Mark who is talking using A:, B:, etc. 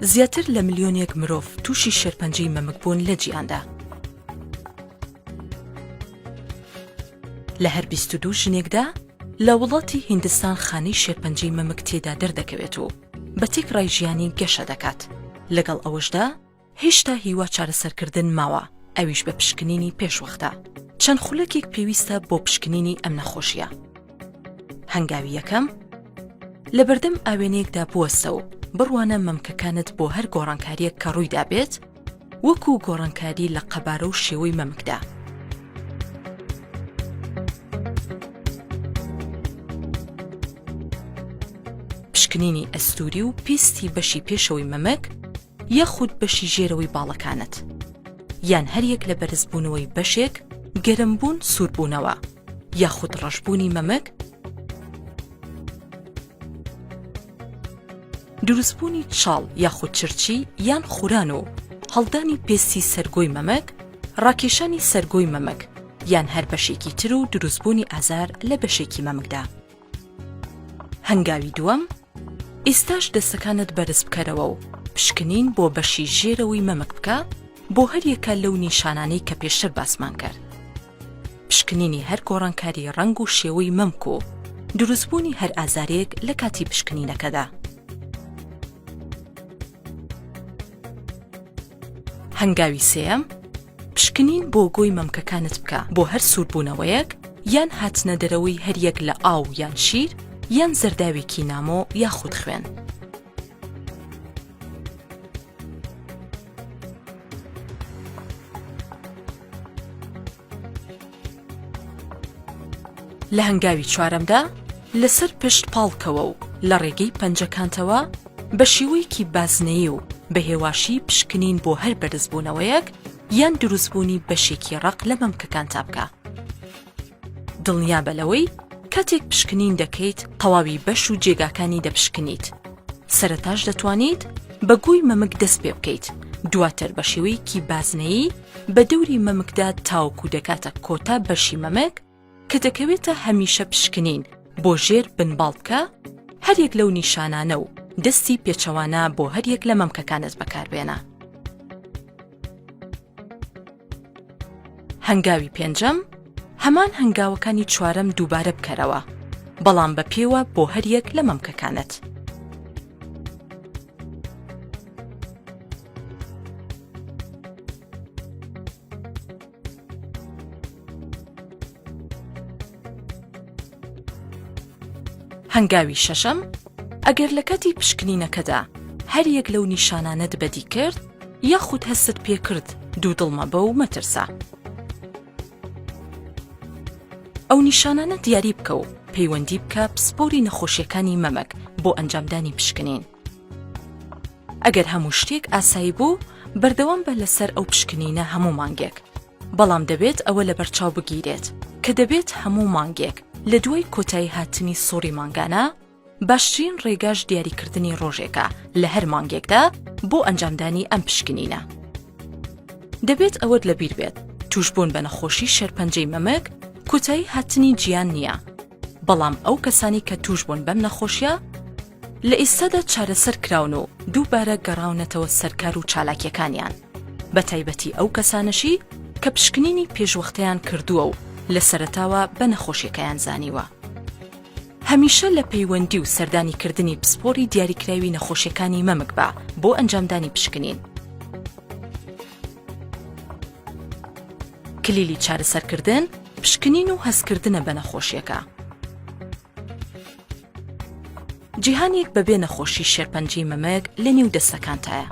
A: زیاتر لە ملیۆنێک مرۆڤ تووشی شێرپەنجەی مەمک بوون لە جیهاندا. لە هەر 22 ژنێکدا لە وڵاتی هیندستان خانەی شێرپەنجەی مەمک تێدا دەردەکەوێت و بە تێکڕای ژیانی گەشە دەکات. لەگەڵ ئەوەشدا هێشتا هیوا چارەسەرکردن ماوە، ئەویش بە پشکنینی پێشوەختە. چەند خولەکێک پێویستە بۆ پشکنینی ئەم نەخۆشیە. هەنگاوی یەکەم لە بەردەم ئاوێنەیەکدا بوەستە و بڕوانە مەمکەکانت بۆ هەر گۆڕانکاریەک کە ڕوویدا بێت وەکو گۆڕانکاری لە قەبارە و شێوەی مەمکدا. پشکنینی ئەستوری و پیستی بەشی پێشەوەی مەمک یاخود بەشی ژێرەوەی باڵەکانت، یان هەریەک لە بەرزبوونەوەی بەشێک گەرمبوون سووربوونەوە، یاخود ڕەشبوونی مەمک، دروستبوونی چاڵ یاخود چرچی یان خوران و هەڵدانی پێستی سەرگۆی مەمک، ڕاکێشانی سەرگۆی مەمک یان هەر بەشێکی تر و دروستبوونی ئازار لە بەشێکی مەمکدا. هەنگاوی دووەم ئێستاش دەستەکانت بەرز بکەرەوە و پشکنین بۆ بەشی ژێرەوەی مەمک بکە بۆ هەریەکە لەو نیشانانەی کە پێشتر باسمان کرد. پشکنینی هەر گۆڕانکاری ڕەنگ و شێوەی مەمک و دروستبوونی هەر ئازارێک لە کاتی پشکنینەکەدا. هەنگاوی سێەم پشکنین بۆ گۆی مەمکەکانت بکە بۆ هەر سووربوونەوەیەک یان هاتنە دەرەوەی هەریەک لە ئاو یان شیر یان زەرداوێکی نامۆ یاخود خوێن. لە هەنگاوی چوارەمدا لەسەر پشت پاڵکەوە و لە ڕێگەی پەنجەکانتەوە بە شێوەیەکی بازنەیی و بە هێواشی پشکنین بۆ هەر بەرزبوونەوەیەک یان دروستبوونی بەشێکی ڕق لە مەمکەکان بکە. دڵنیا بە لەوەی کاتێک پشکنین دەکەیت تەواوی بەش و جێگاکانی دەپشکنیت. سەرەتاش دەتوانیت بە گووی مەمک دەست پێ بکەیت، دواتر بە شێوەیەکی بازنەیی بە دەوری مەمکدا تاوەکو دەکاتە کۆتا بەشی مەمک کە دەکەوێتە هەمیشە پشکنین بۆ ژێر بنباڵ بکە، هەریەک لەو نیشانانە و دەستی پێچەوانە بۆ هەریەک لە مەمکەکانت بەکاربێنە. هەنگاوی پێنجەم هەمان هەنگاوەکانی چوارەم دووبارە بکەرەوە، بەڵام بە پێوە بۆ هەریەک لە مەمکەکانت. هەنگاوی شەشەم ئەگەر لە کاتی پشکنینەکەدا هەریەک لەو نیشانانەت بەدی کرد یاخود هەست پێ کرد دوو دڵمە بە و مەترسە. ئەو نیشانانە دیاری بکە و پەیوەندی بکە پسپۆری نەخۆشیەکانی مەمک بۆ ئەنجامدانی پشکنین. ئەگەر هەموو شتێک ئاسایی بوو بەردەوام بە لەسەر ئەو پشکنینە هەموو مانگێک، بەڵام دەبێت ئەوە لە بەرچاو بگیرێت کە دەبێت هەموو مانگێک لە دوای کۆتایی هاتنی سووری مانگانە باشترین ڕێگاش دیاریکردنی ڕۆژێکە لە هەر مانگێکدا بۆ ئەنجامدانی ئەم پشکنینە. دەبێت ئەوەت لەبیر بێت توشبوون بە نەخۆشی شێرپەنجەی مەمک کۆتایی هاتنی گیان نییە، بەڵام ئەو کەسانی کە توشبوون بەم نەخۆشیە لە ئێستادا چارەسەر کراون و دووبارە گەڕاونەتەوە سەرکار و چالاکیەکانیان، بە تایبەتی ئەو کەسانشی کە پشکنینی پێشوەختەیان کردووە و لە سەرەتاوە بە نەخۆشیەکەیان زانیوە. هەمیشە لە پەیوەندی و سەردانیکردنی پسپۆری دیاریکراوی نەخۆشیەکانی مەمک بە بۆ ئەنجامدانی پشکنین. کلیلی چارەسەرکردن پشکنین و هەستکردنە بە نەخۆشیەکە. جیهانێک بەبێ نەخۆشی شێرپەنجەی مەمک لە نێو دەستەکانتایە.